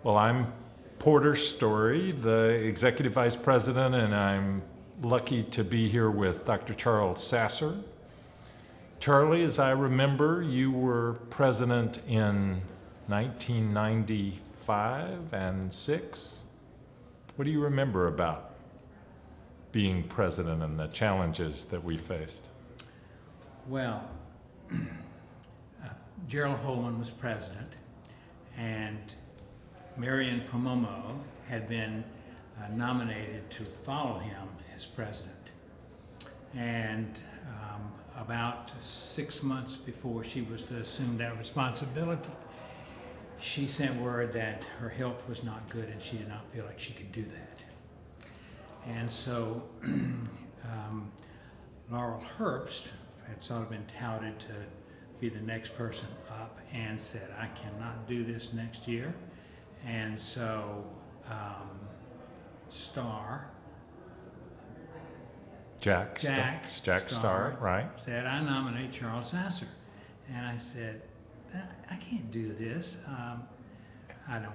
Well, I'm Porter Storey, the Executive Vice President, and I'm lucky to be here with Dr. Charles Sasser. Charlie, as I remember, you were president in 1995 and 6. What do you remember about being president and the challenges that we faced? Well, Gerald Holman was president, and Marion Pomomo had been nominated to follow him as president. And about 6 months before she was to assume that responsibility, she sent word that her health was not good and she did not feel like she could do that. And so Laurel Herbst had sort of been touted to be the next person up and said, I cannot do this next year. And so Jack Starr, right, said, I nominate Charles Sasser. And I said, I can't do this. I don't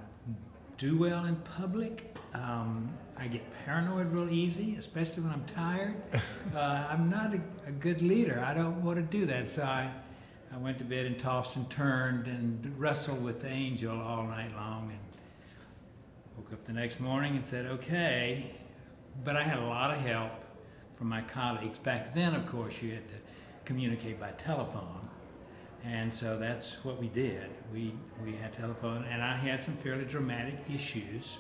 do well in public. I get paranoid real easy, especially when I'm tired. I'm not a good leader. I don't want to do that. So I went to bed and tossed and turned and wrestled with the angel all night long, and woke up the next morning and said, okay. But I had a lot of help from my colleagues. Back then, of course, you had to communicate by telephone. And so that's what we did. We had telephone, and I had some fairly dramatic issues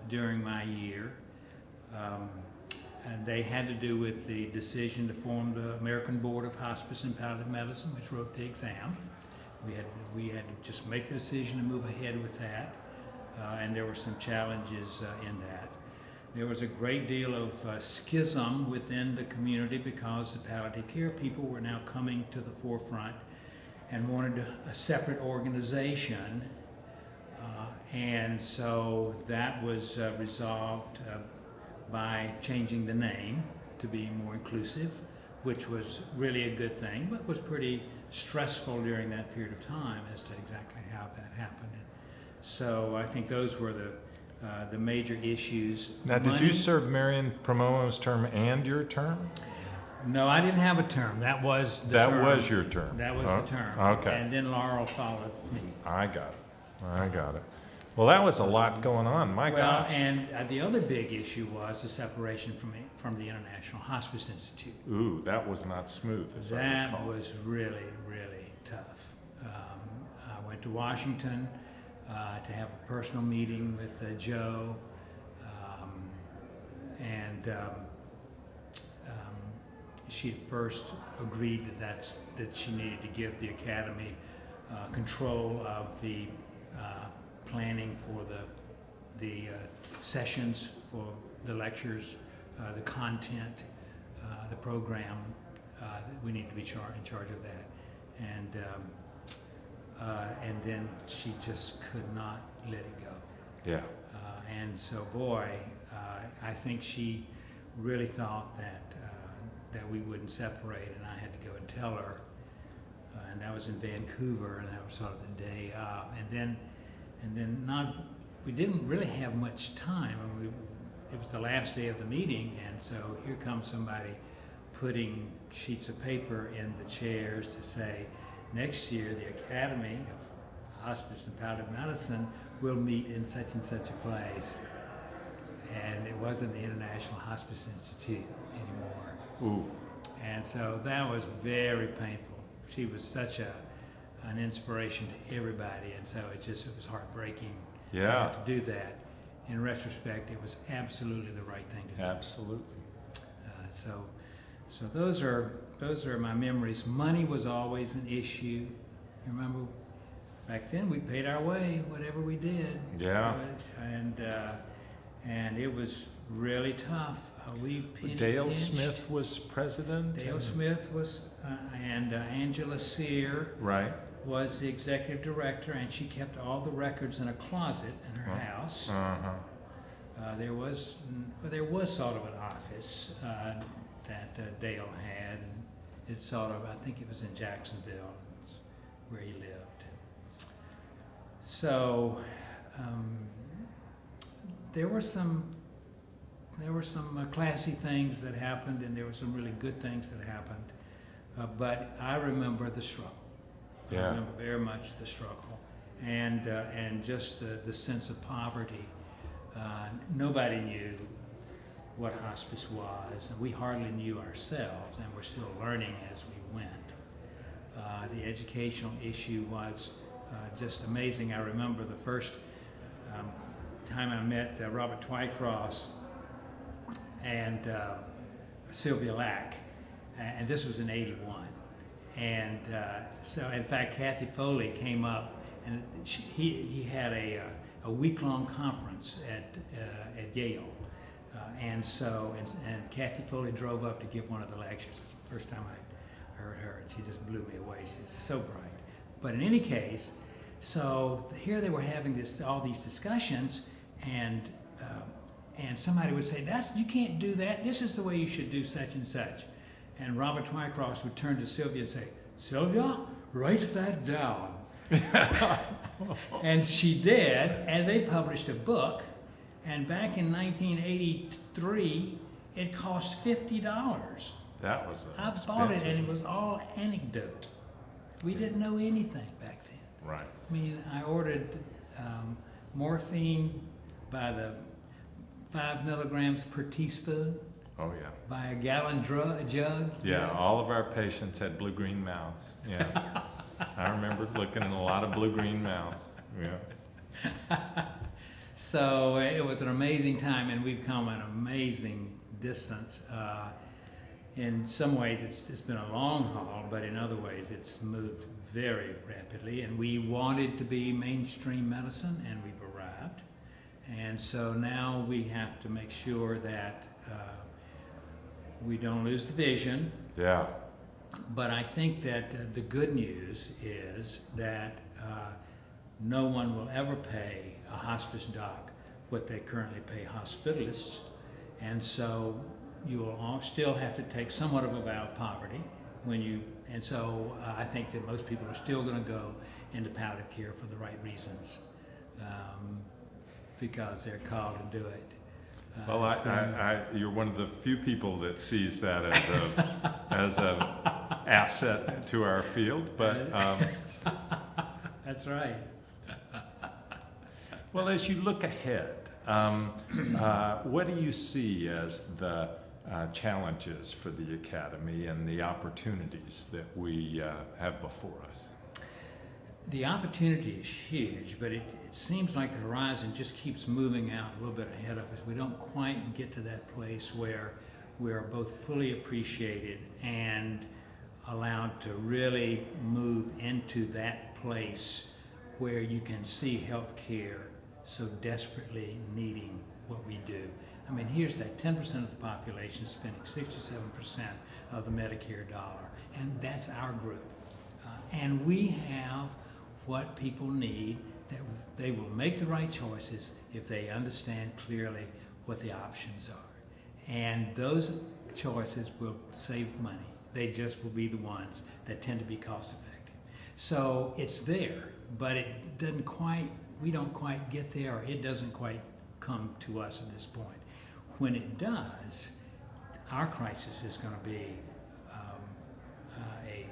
during my year. And they had to do with the decision to form the American Board of Hospice and Palliative Medicine, which wrote the exam. We had to just make the decision to move ahead with that. And there were some challenges in that. There was a great deal of schism within the community because the palliative care people were now coming to the forefront and wanted a separate organization. And so that was resolved by changing the name to be more inclusive, which was really a good thing, but was pretty stressful during that period of time as to exactly how that happened. So I think those were the major issues. Now, did you serve Marion Pomomo's term and your term? No, I didn't have a term. That was the term. That was your term. That was the term. Okay. And then Laurel followed me. I got it. Well, that was a lot going on. My gosh. And the other big issue was the separation from the International Hospice Institute. Ooh, that was not smooth. That was really, really tough. I went to Washington to have a personal meeting with Joe, she at first agreed that she needed to give the Academy control of the planning for the sessions, for the lectures, the content, the program. We need to be in charge of that. And then she just could not let it go. Yeah. And so, boy, I think she really thought that we wouldn't separate, and I had to go and tell her. And that was in Vancouver, and that was sort of the day of. And then we didn't really have much time. I mean, it was the last day of the meeting, and so here comes somebody putting sheets of paper in the chairs to say, next year, the Academy of Hospice and Palliative Medicine will meet in such and such a place. And it wasn't the International Hospice Institute anymore. Ooh. And so that was very painful. She was such an inspiration to everybody, and so it was heartbreaking to do that. In retrospect, it was absolutely the right thing to do. Absolutely. So those are my memories. Money was always an issue. You remember, back then we paid our way, whatever we did. Yeah. And it was really tough. Dale Smith was president. Dale Smith was, and Angela Sear was the executive director, and she kept all the records in a closet in her house. There was sort of an office that Dale had, and it's sort of, I think it was in Jacksonville, where he lived. So there were some classy things that happened, and there were some really good things that happened. But I remember the struggle. Yeah. I remember very much the struggle, and just the sense of poverty. Nobody knew what hospice was, and we hardly knew ourselves, and we're still learning as we went. The educational issue was just amazing. I remember the first time I met Robert Twycross and Sylvia Lack, and this was in '81. And so, in fact, Kathy Foley came up, and he had a week-long conference at Yale. And Kathy Foley drove up to give one of the lectures. The first time I heard her, and she just blew me away. She's so bright. But in any case, so here they were having all these discussions, and somebody would say, you can't do that. This is the way you should do such and such. And Robert Twycross would turn to Sylvia and say, Sylvia, write that down. And she did, and they published a book. And back in 1983, it cost $50. That was I bought it, and it was all anecdote. We didn't know anything back then. Right. I mean, I ordered morphine by the 5 milligrams per teaspoon. Oh, yeah. By a gallon jug. Yeah, all of our patients had blue-green mouths. Yeah. I remember looking at a lot of blue-green mouths. Yeah. So it was an amazing time, and we've come an amazing distance. In some ways, it's been a long haul, but in other ways, it's moved very rapidly. And we wanted to be mainstream medicine, and we've arrived. And so now we have to make sure that we don't lose the vision. Yeah. But I think that the good news is that no one will ever pay a hospice doc what they currently pay hospitalists. And so you will all still have to take somewhat of a vow of poverty and so I think that most people are still going to go into palliative care for the right reasons, because they're called to do it. Well, you're one of the few people that sees that as a asset to our field, but that's right. Well, as you look ahead, what do you see as the challenges for the Academy and the opportunities that we have before us? The opportunity is huge, but it seems like the horizon just keeps moving out a little bit ahead of us. We don't quite get to that place where we're both fully appreciated and allowed to really move into that place where you can see healthcare so desperately needing what we do. I mean, here's that 10% of the population spending 67% of the Medicare dollar, and that's our group. And we have what people need, that they will make the right choices if they understand clearly what the options are. And those choices will save money. They just will be the ones that tend to be cost effective. So it's there, but it doesn't quite, we don't quite get there, or it doesn't quite come to us at this point. When it does, our crisis is going to be a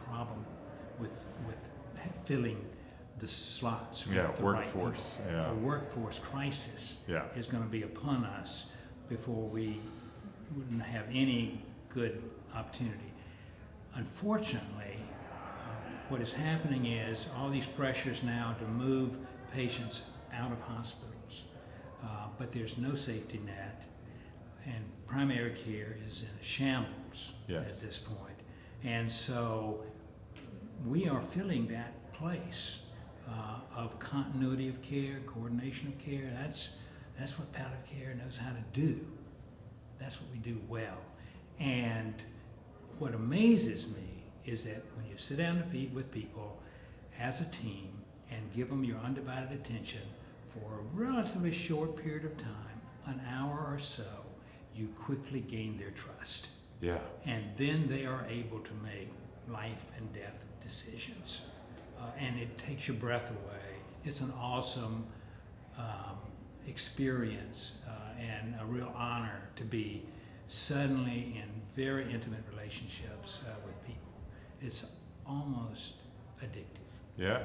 problem with filling the slots. Yeah, with the workforce. Right yeah. A workforce crisis is going to be upon us before we wouldn't have any good opportunity. Unfortunately, what is happening is all these pressures now to move patients out of hospitals, but there's no safety net, and primary care is in a shambles at this point. And so we are filling that place of continuity of care, coordination of care. That's what palliative care knows how to do. That's what we do well. And what amazes me is that when you sit down with people as a team and give them your undivided attention for a relatively short period of time, an hour or so, you quickly gain their trust. Yeah. And then they are able to make life and death decisions. and it takes your breath away. It's an awesome experience and a real honor to be suddenly in very intimate relationships with people. It's almost addictive. Yeah,